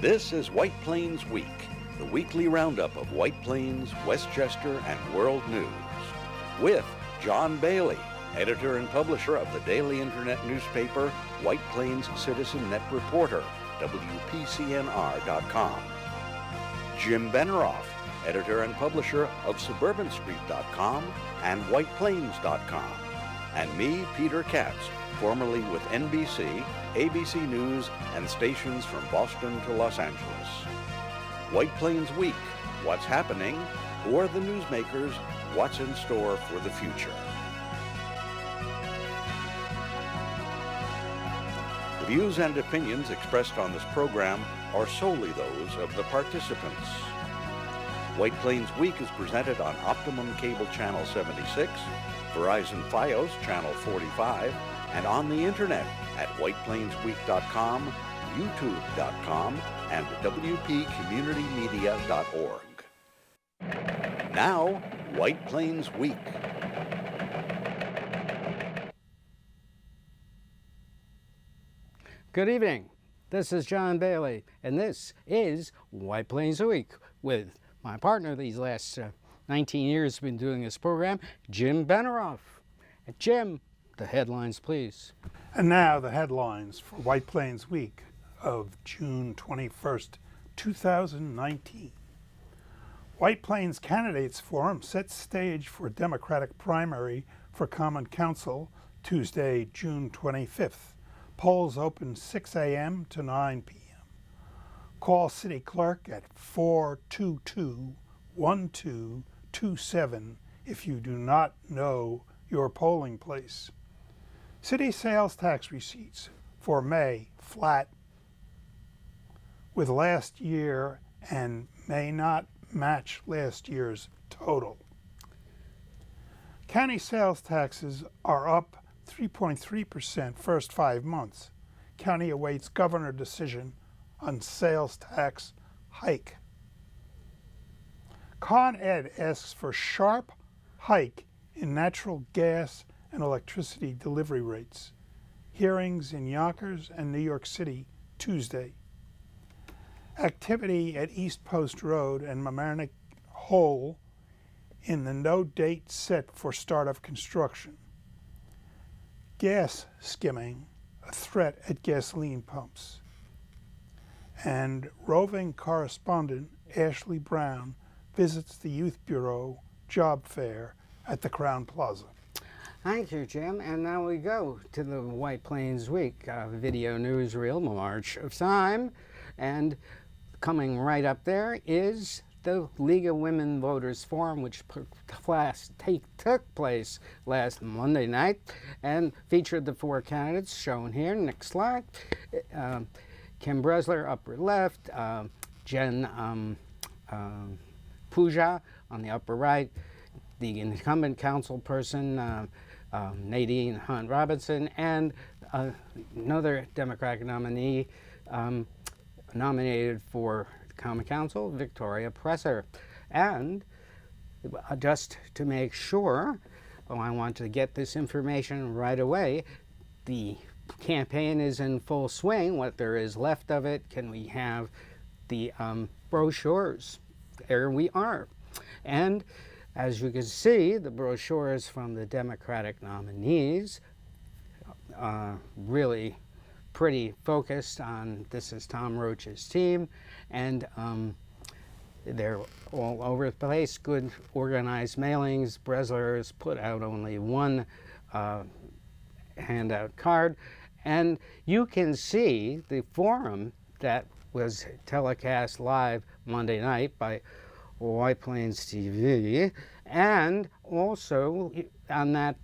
This is White Plains Week, the weekly roundup of White Plains, Westchester, and world news. With John Bailey, editor and publisher of the daily internet newspaper White Plains Citizen Net Reporter, WPCNR.com. Jim Benefore, editor and publisher of SuburbanStreet.com and WhitePlains.com. And me, Peter Katz, formerly with NBC, ABC News, and stations from Boston to Los Angeles. White Plains Week, what's happening, who are the newsmakers, what's in store for the future. The views and opinions expressed on this program are solely those of the participants. White Plains Week is presented on Optimum Cable Channel 76, Verizon Fios Channel 45, and on the internet at whiteplainsweek.com, youtube.com, and wpcommunitymedia.org. Now, White Plains Week. Good evening. This is John Bailey, and this is White Plains Week with my partner these last 19 years been doing this program, Jim Benefore. Jim, the headlines, please. And now the headlines for White Plains Week of June 21st, 2019. White Plains Candidates Forum sets stage for Democratic primary for Common Council Tuesday, June 25th. Polls open 6 a.m. to 9 p.m. Call City Clerk at 422-1227 if you do not know your polling place. City sales tax receipts for May flat with last year and may not match last year's total. County sales taxes are up 3.3% first 5 months. County awaits governor decision on sales tax hike. Con Ed asks for sharp hike in natural gas and electricity delivery rates. Hearings in Yonkers and New York City Tuesday. Activity at East Post Road and Mamaroneck Hole in the no date set for start of construction. Gas skimming, a threat at gasoline pumps. And roving correspondent Ashley Brown visits the Youth Bureau job fair at the Crowne Plaza. Thank you, Jim. And now we go to the White Plains Week video newsreel, March of Time. And coming right up there is the League of Women Voters Forum, which took place last Monday night and featured the 4 candidates shown here. Next slide. Kim Bresler, upper left. Jen Puja on the upper right. The incumbent council person, Nadine Hunt Robinson, and another Democratic nominee nominated for Common Council, Victoria Presser. And just to make sure, I want to get this information right away, the campaign is in full swing. What there is left of it, can we have the brochures? There we are. And as you can see, the brochures from the Democratic nominees really pretty focused on this is Tom Roach's team, and they're all over the place, good organized mailings. Bresler has put out only one handout card, and you can see the forum that was telecast live Monday night by White Plains TV, and also on that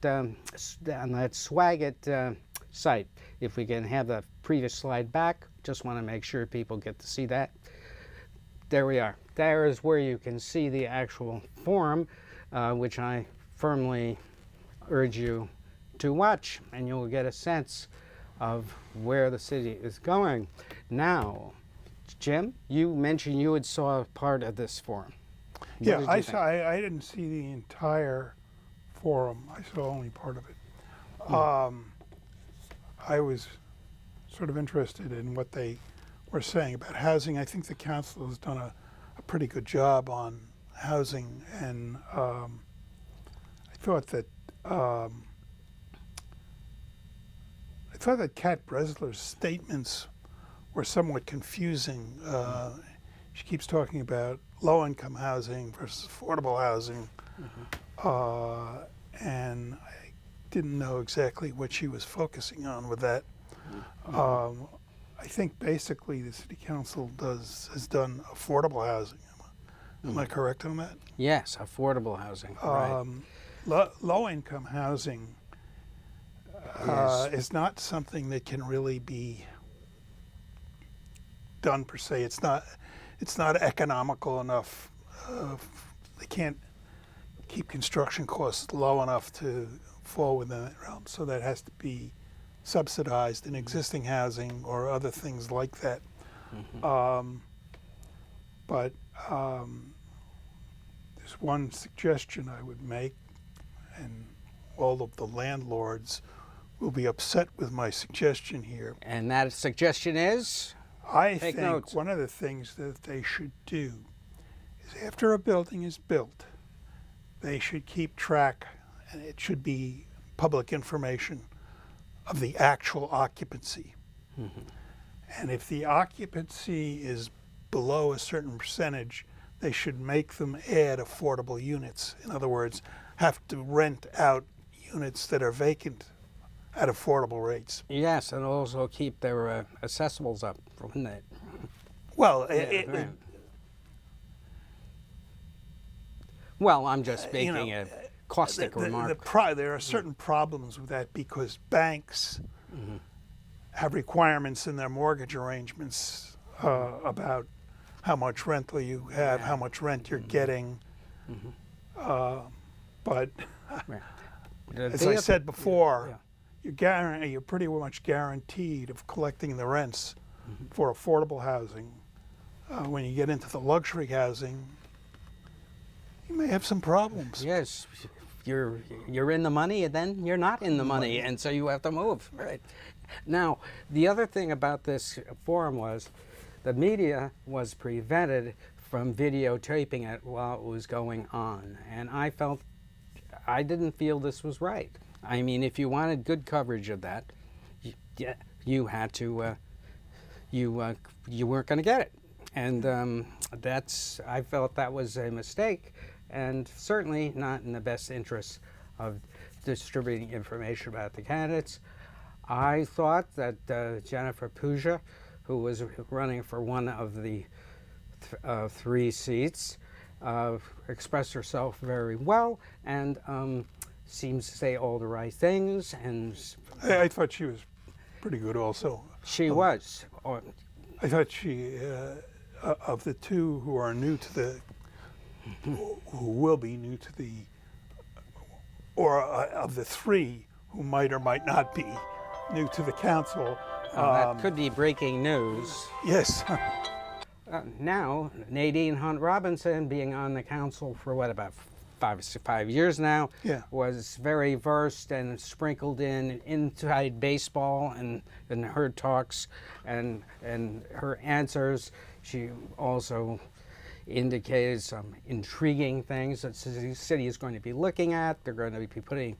Swagat site. If we can have the previous slide back, just want to make sure people get to see that. There we are. There is where you can see the actual forum, which I firmly urge you to watch, and you'll get a sense of where the city is going. Now, Jim, you mentioned you had saw part of this forum. Yeah, I didn't see the entire forum. I saw only part of it. I was sort of interested in what they were saying about housing. I think the council has done a pretty good job on housing, and I thought that Kat Bresler's statements were somewhat confusing. She keeps talking about low-income housing versus affordable housing, and I didn't know exactly what she was focusing on with that. I think basically the city council has done affordable housing. Am I correct on that? Yes, affordable housing. Right. Low-income housing is not something that can really be done per se. It's not economical enough. They can't keep construction costs low enough to fall within that realm. So that has to be subsidized in existing housing or other things like that. But there's one suggestion I would make, and all of the landlords will be upset with my suggestion here. And that suggestion is? I Take think notes. one of the things that they should do is after a building is built, they should keep track, and it should be public information, of the actual occupancy. And if the occupancy is below a certain percentage, they should make them add affordable units. In other words, have to rent out units that are vacant at affordable rates. Yes, and also keep their assessables up, wouldn't it? Well, Right. Well, I'm just making a caustic remark. There are certain problems with that because banks have requirements in their mortgage arrangements about how much rental you have, how much rent you're getting. But as I said before, you're pretty much guaranteed of collecting the rents for affordable housing. When you get into the luxury housing, you may have some problems. Yes, you're in the money, and then you're not in the money, and so you have to move. Right. Now, the other thing about this forum was the media was prevented from videotaping it while it was going on, and I didn't feel this was right. I mean, if you wanted good coverage of that, you had to, you weren't going to get it, and I felt that was a mistake, and certainly not in the best interest of distributing information about the candidates. I thought that Jennifer Puja, who was running for one of the three seats, expressed herself very well and seems to say all the right things. And I thought she was pretty good also. She was. I thought she, of the two who are new to the, who will be new to the, or of the three who might or might not be new to the council. That could be breaking news. Yes. Now, Nadine Hunt Robinson, being on the council for what, about 5 years now, was very versed and sprinkled in inside baseball and her talks and her answers. She also indicated some intriguing things that the city is going to be looking at. They're going to be putting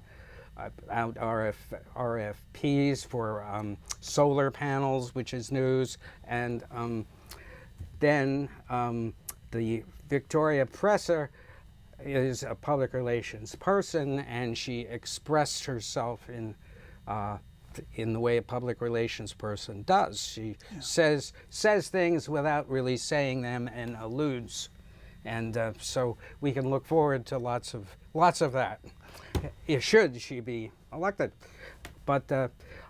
out RFPs for solar panels, which is news, and then the Victoria Presser is a public relations person, and she expressed herself in the way a public relations person does. She says things without really saying them and alludes, and so we can look forward to lots of that. Should she be elected. But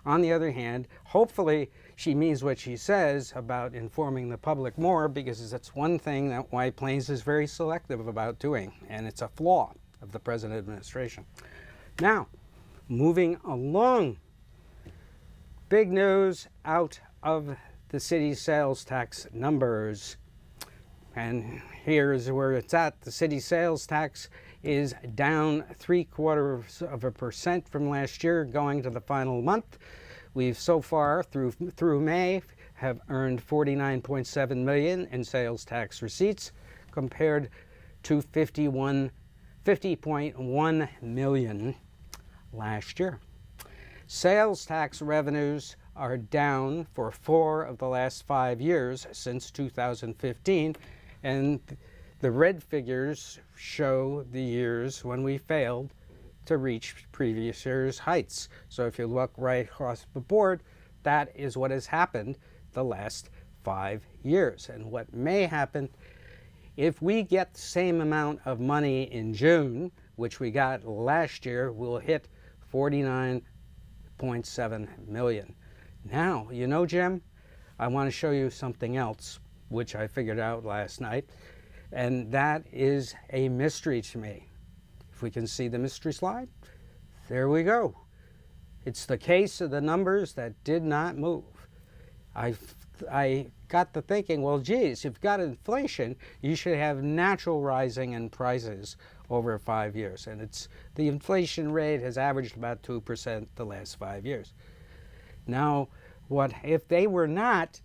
on the other hand, hopefully she means what she says about informing the public more, because that's one thing that White Plains is very selective about doing, and it's a flaw of the present administration. Now, moving along, big news out of the city's sales tax numbers. And here's where it's at. The city sales tax is down 0.75% from last year, going to the final month. We've so far through May have earned $49.7 million in sales tax receipts compared to $50.1 million last year. Sales tax revenues are down for 4 of the last 5 years since 2015, and the red figures show the years when we failed to reach previous year's heights. So if you look right across the board, that is what has happened the last 5 years. And what may happen if we get the same amount of money in June, which we got last year, we'll hit 49.7 million. Now, you know, Jim, I want to show you something else, which I figured out last night, and that is a mystery to me. If we can see the mystery slide, there we go. It's the case of the numbers that did not move. I got to thinking, well, geez, if you've got inflation, you should have natural rising in prices over 5 years. And the inflation rate has averaged about 2% the last 5 years. Now, if they were not,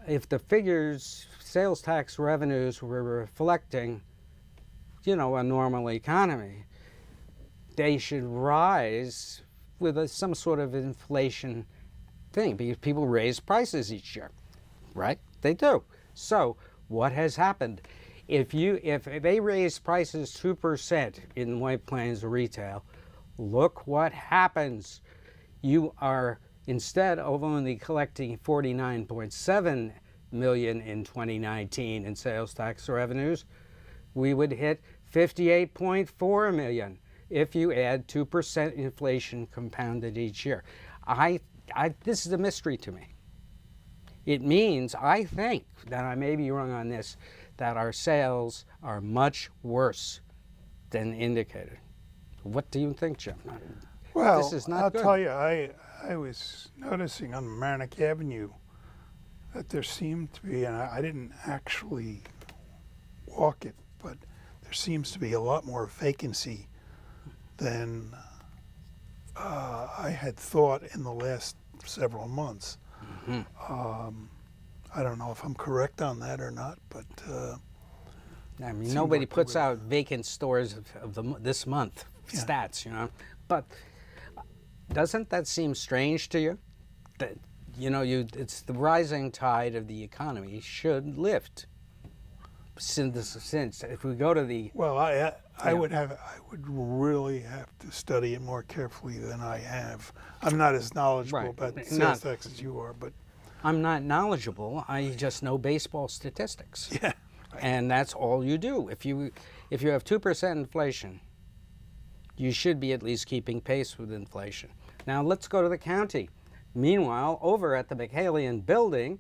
if the figures, sales tax revenues were reflecting, you know, a normal economy, they should rise with some sort of inflation thing, because people raise prices each year, right? They do. So what has happened? If they raise prices 2% in White Plains retail, look what happens. You are, instead of only collecting $49.7 million in 2019 in sales tax revenues, we would hit $58.4 million if you add 2% inflation compounded each year. This is a mystery to me. It means, I think, that I may be wrong on this, that our sales are much worse than indicated. What do you think, Jim? Well, this is not I'll good. tell you, I was noticing on Mamaroneck Avenue that there seemed to be, and I didn't actually walk it, but there seems to be a lot more vacancy than I had thought in the last several months. Mm-hmm. I don't know if I'm correct on that or not, but I mean, nobody puts out vacant stores of this month Yeah. stats, you know. But doesn't that seem strange to you? That, you know, it's the rising tide of the economy should lift. Since if we go to the well, I would really have to study it more carefully than I have. I'm not as knowledgeable Right. about Not- sales tax as you are, but I'm not knowledgeable. I just know baseball statistics. yeah. And that's all you do. If you have 2% inflation, you should be at least keeping pace with inflation. Now let's go to the county. Meanwhile, over at the McHalian building,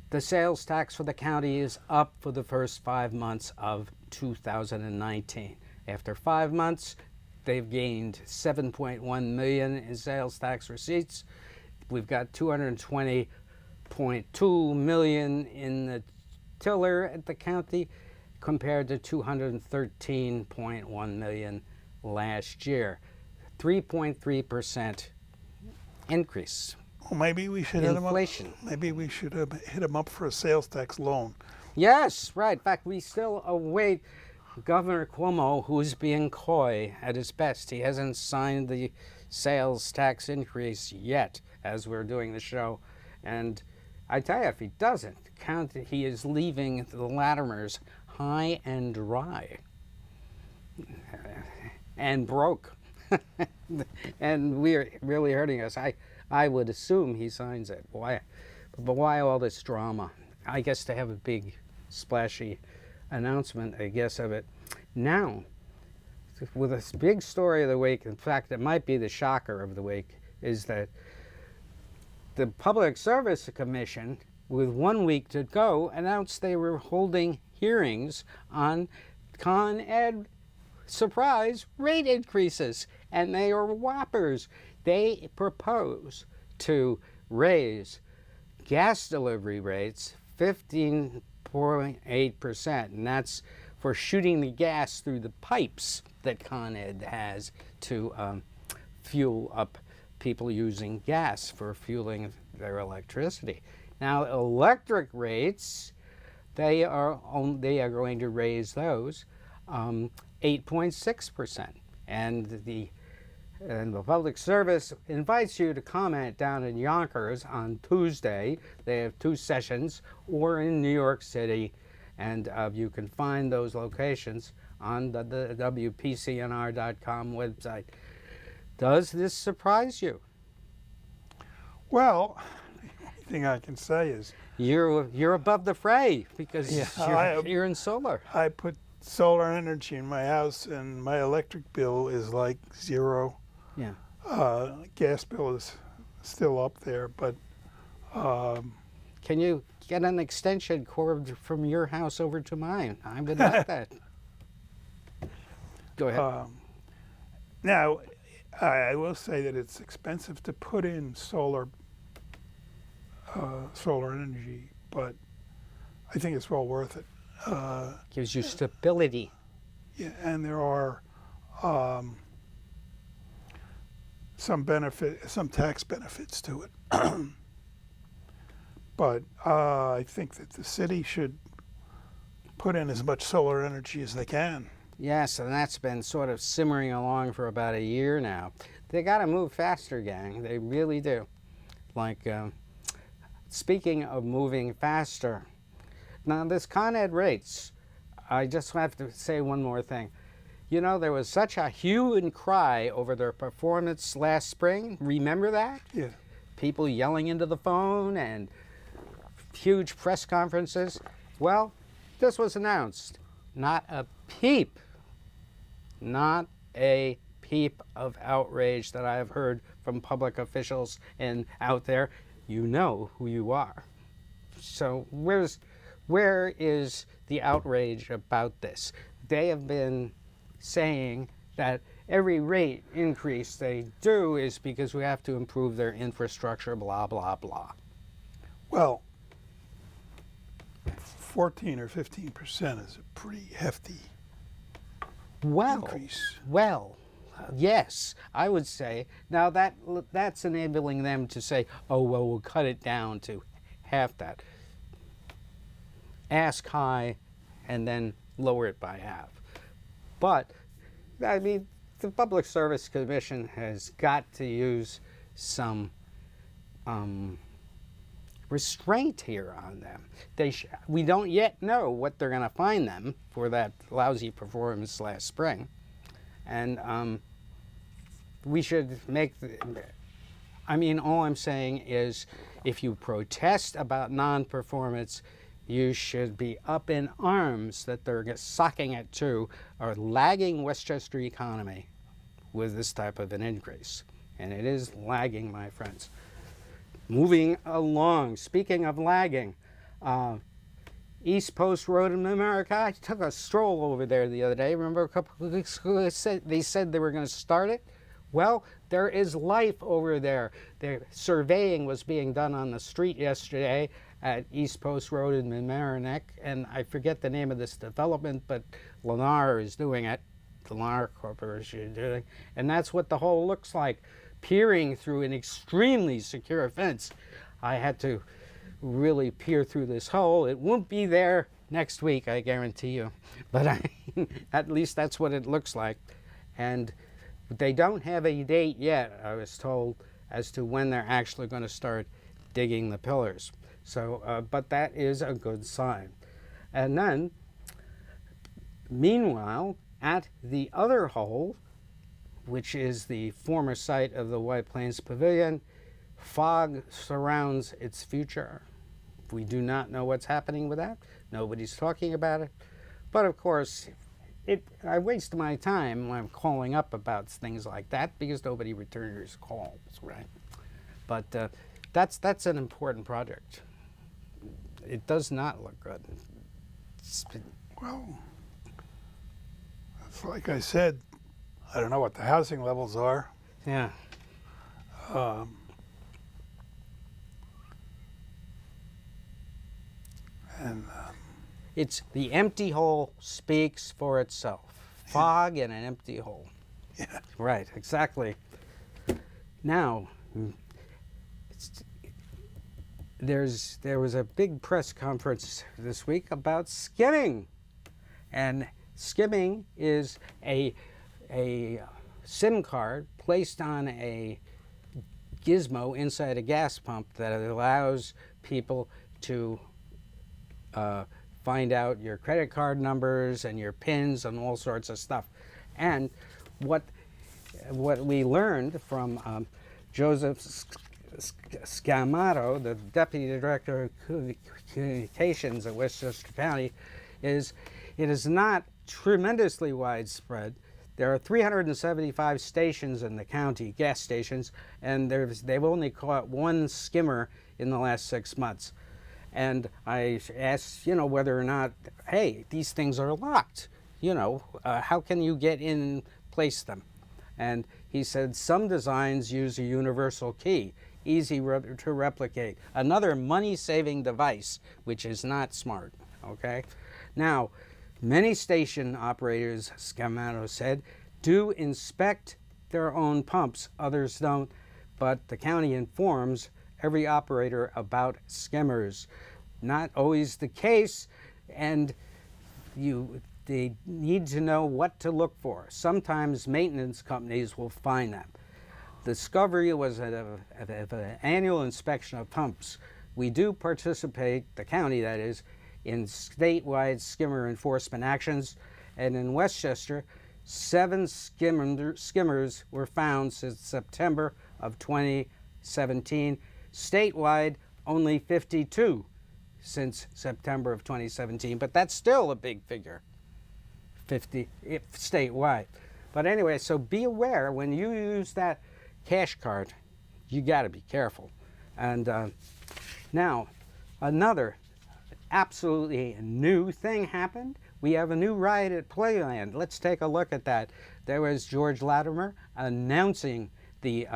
the sales tax for the county is up for the first 5 months of 2019. After 5 months, they've gained $7.1 million in sales tax receipts. We've got $220.2 million in the tiller at the county compared to $213.1 million last year. 3.3% increase. Well, maybe we should hit 'em up. Inflation. Maybe we should hit them up for a sales tax loan. Yes, right. In fact, we still await Governor Cuomo, who's being coy at his best. He hasn't signed the sales tax increase yet as we're doing the show. And I tell you, if he doesn't, he is leaving the Latimers high and dry and broke. And we're really hurting us. I would assume he signs it. Why? But why all this drama? I guess to have a big, splashy announcement, I guess, of it. Now, with this big story of the week, in fact, it might be the shocker of the week, is that the Public Service Commission, with 1 week to go, announced they were holding hearings on Con Ed surprise rate increases, and they are whoppers. They propose to raise gas delivery rates 15.8%, and that's for shooting the gas through the pipes that Con Ed has to fuel up people using gas for fueling their electricity. Now, electric rates, they are going to raise those 8.6%. And the Public Service invites you to comment down in Yonkers on Tuesday. They have 2 sessions, or in New York City, and you can find those locations on the WPCNR.com website. Does this surprise you? Well, the only thing I can say is You're above the fray because you're in solar. I put solar energy in my house, and my electric bill is like 0. Yeah. Gas bill is still up there, but Can you get an extension cord from your house over to mine? I would like that. Go ahead. now I will say that it's expensive to put in solar energy, but I think it's well worth it. Gives you stability. Yeah, and there are some tax benefits to it. But I think that the city should put in as much solar energy as they can. Yes, and that's been sort of simmering along for about a year now. They got to move faster, gang. They really do. Like, speaking of moving faster, now this Con Ed rates, I just have to say one more thing. You know, there was such a hue and cry over their performance last spring. Remember that? Yeah. People yelling into the phone and huge press conferences. Well, this was announced. Not a peep of outrage that I have heard from public officials and out there. You know who you are. So where is the outrage about this? They have been saying that every rate increase they do is because we have to improve their infrastructure, blah, blah, blah. Well, 14 or 15% is a pretty hefty increase. Well, yes, I would say. Now that's enabling them to say, oh, well, we'll cut it down to half that. Ask high and then lower it by half. But, I mean, the Public Service Commission has got to use some restraint here on them. We don't yet know what they're going to fine them for that lousy performance last spring. And we should all I'm saying is if you protest about non-performance, you should be up in arms that they're socking it to a lagging Westchester economy with this type of an increase. And it is lagging, my friends. Moving along, speaking of lagging, East Post Road in America, I took a stroll over there the other day. Remember a couple of weeks ago they said they were going to start it? Well, there is life over there. The surveying was being done on the street yesterday at East Post Road in Mamaroneck, and I forget the name of this development, but Lennar is doing it. Lennar Corporation is doing it. And that's what the hole looks like, peering through an extremely secure fence. I had to really peer through this hole. It won't be there next week, I guarantee you. But at least that's what it looks like. And they don't have a date yet, I was told, as to when they're actually going to start digging the pillars. So, but that is a good sign. And then, meanwhile, at the other hole, which is the former site of the White Plains Pavilion, fog surrounds its future. We do not know what's happening with that. Nobody's talking about it. But of course, I waste my time when I'm calling up about things like that because nobody returns calls, right? But that's an important project. It does not look good. Well, it's like I said, I don't know what the housing levels are. Yeah. It's the empty hole speaks for itself. Fog and an empty hole. Yeah. Right, exactly. Now, there was a big press conference this week about skimming. And skimming is a SIM card placed on a gizmo inside a gas pump that allows people to find out your credit card numbers and your PINs and all sorts of stuff. And what we learned from Joseph Scamato, the Deputy Director of Communications at Westchester County, is it is not tremendously widespread. There are 375 stations in the county, gas stations, and they've only caught one skimmer in the last 6 months. And I asked, whether or not, hey, these things are locked. How can you get in and place them? And he said some designs use a universal key, easy to replicate. Another money-saving device, which is not smart, okay? Now, many station operators, Scamato said, do inspect their own pumps. Others don't, but the county informs every operator about skimmers. Not always the case, and they need to know what to look for. Sometimes maintenance companies will find them. The discovery was at an annual inspection of pumps. We do participate, the county that is, in statewide skimmer enforcement actions, and in Westchester, 7 skimmers were found since September of 2017. Statewide, only 52 since September of 2017, but that's still a big figure, 50 if statewide. But anyway, so be aware when you use that cash card, you got to be careful. And now, another absolutely new thing happened. We have a new ride at Playland. Let's take a look at that. There was George Latimer announcing the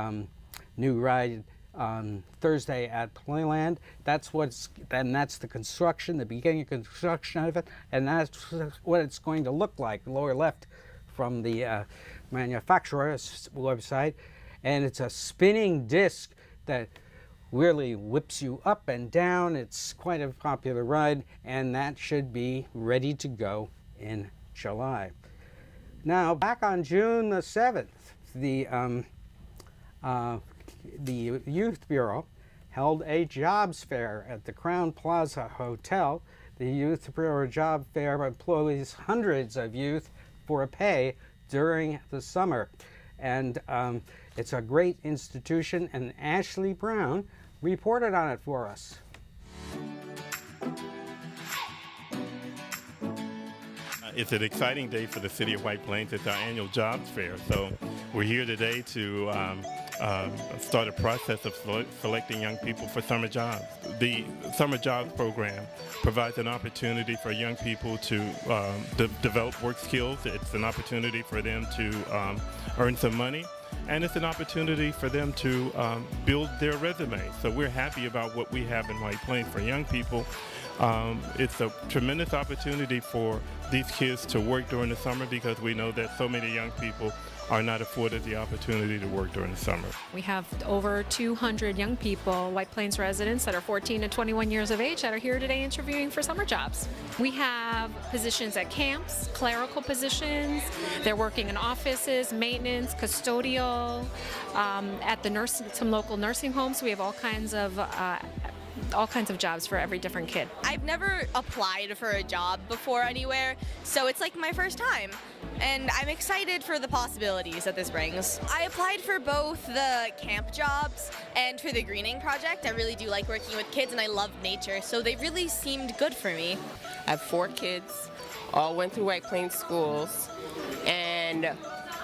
new ride on Thursday at Playland. That's the construction, the beginning of construction of it, and that's what it's going to look like. Lower left from the manufacturer's website, and it's a spinning disc that really whips you up and down. It's quite a popular ride, and that should be ready to go in July. Now, back on June the 7th, the Youth Bureau held a jobs fair at the Crown Plaza Hotel. The Youth Bureau Job Fair employs hundreds of youth for a pay during the summer. And it's a great institution, and Ashley Brown reported on it for us. It's an exciting day for the City of White Plains. It's our annual jobs fair. So we're here today to start a process of selecting young people for summer jobs. The summer jobs program provides an opportunity for young people to develop work skills. It's an opportunity for them to earn some money, and it's an opportunity for them to build their resume. So we're happy about what we have in White Plains for young people. It's a tremendous opportunity for these kids to work during the summer, because we know that so many young people are not afforded the opportunity to work during the summer. We have over 200 young people, White Plains residents that are 14 to 21 years of age, that are here today interviewing for summer jobs. We have positions at camps, clerical positions. They're working in offices, maintenance, custodial, at some local nursing homes. We have all kinds of jobs for every different kid. I've never applied for a job before anywhere, so it's like my first time, and I'm excited for the possibilities that this brings. I applied for both the camp jobs and for the greening project. I really do like working with kids, and I love nature, so they really seemed good for me. I have 4 kids, all went through White Plains schools, and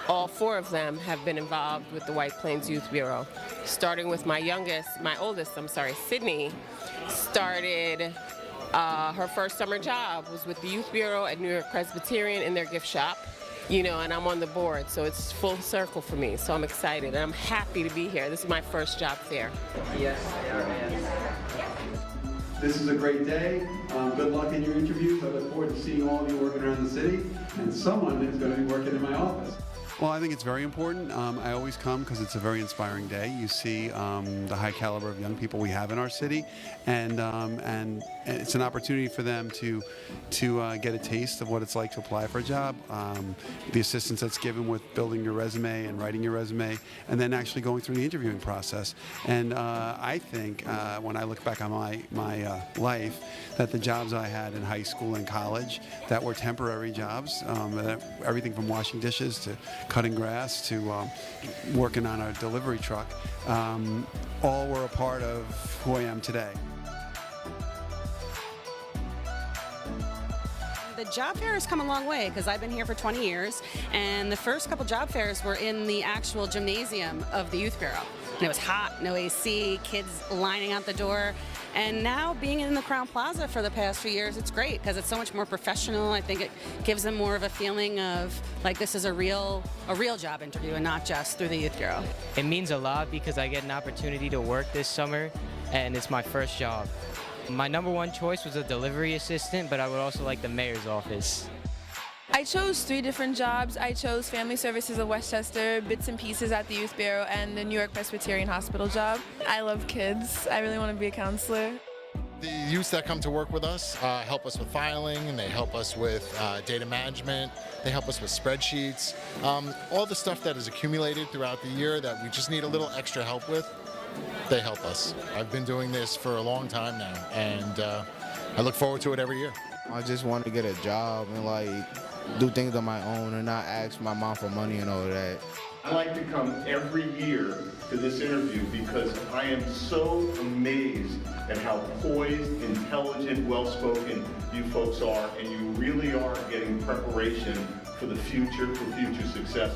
all 4 of them have been involved with the White Plains Youth Bureau. Starting with my oldest, Sydney, started her first summer job was with the Youth Bureau at New York Presbyterian in their gift shop, and I'm on the board, so it's full circle for me. So I'm excited, and I'm happy to be here. This is my first job fair. Yes, this is a great day. Good luck in your interviews. I look forward to seeing all of you working around the city, and someone is going to be working in my office. Well, I think it's very important. I always come because it's a very inspiring day. You see the high caliber of young people we have in our city, and it's an opportunity for them to get a taste of what it's like to apply for a job. The assistance that's given with building your resume and writing your resume, and then actually going through the interviewing process. And I think when I look back on my life, that the jobs I had in high school and college that were temporary jobs, everything from washing dishes to cutting grass to working on a delivery truck, all were a part of who I am today. The job fair has come a long way because I've been here for 20 years, and the first couple job fairs were in the actual gymnasium of the Youth Bureau. And it was hot, no AC, kids lining out the door. And now being in the Crown Plaza for the past few years, it's great because it's so much more professional. I think it gives them more of a feeling of like this is a real job interview and not just through the Youth Bureau. It means a lot because I get an opportunity to work this summer, and it's my first job. My number one choice was a delivery assistant, but I would also like the mayor's office. I chose 3 different jobs. I chose Family Services of Westchester, Bits and Pieces at the Youth Bureau, and the New York Presbyterian Hospital job. I love kids. I really want to be a counselor. The youths that come to work with us help us with filing, and they help us with data management. They help us with spreadsheets. All the stuff that is accumulated throughout the year that we just need a little extra help with, they help us. I've been doing this for a long time now, and I look forward to it every year. I just want to get a job and do things on my own and not ask my mom for money and all of that. I like to come every year to this interview because I am so amazed at how poised, intelligent, well-spoken you folks are, and you really are getting preparation for the future, for future success.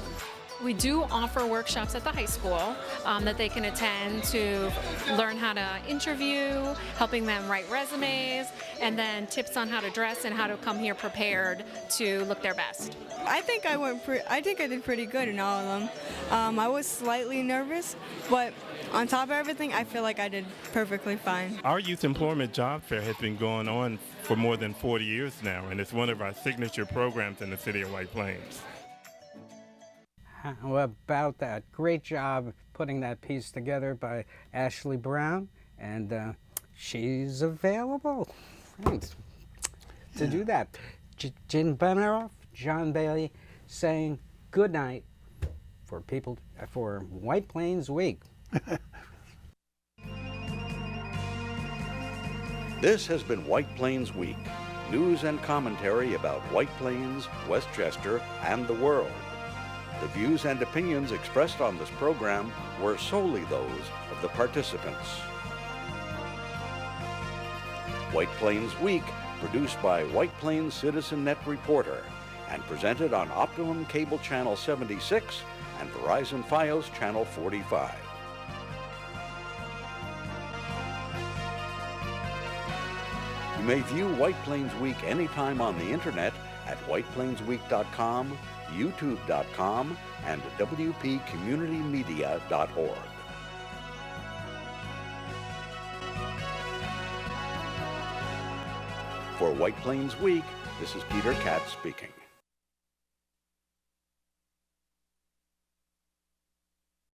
We do offer workshops at the high school that they can attend to learn how to interview, helping them write resumes, and then tips on how to dress and how to come here prepared to look their best. I think I did pretty good in all of them. I was slightly nervous, but on top of everything, I feel like I did perfectly fine. Our Youth Employment Job Fair has been going on for more than 40 years now, and it's one of our signature programs in the city of White Plains. How about that? Great job putting that piece together by Ashley Brown, and she's available to do that. Jim Benefore, John Bailey saying good night for White Plains Week. This has been White Plains Week, news and commentary about White Plains, Westchester, and the world. The views and opinions expressed on this program were solely those of the participants. White Plains Week, produced by White Plains Citizen Net Reporter, and presented on Optimum Cable Channel 76 and Verizon Fios Channel 45. You may view White Plains Week anytime on the internet at whiteplainsweek.com, youtube.com, and wpcommunitymedia.org. For White Plains Week, this is Peter Katz speaking.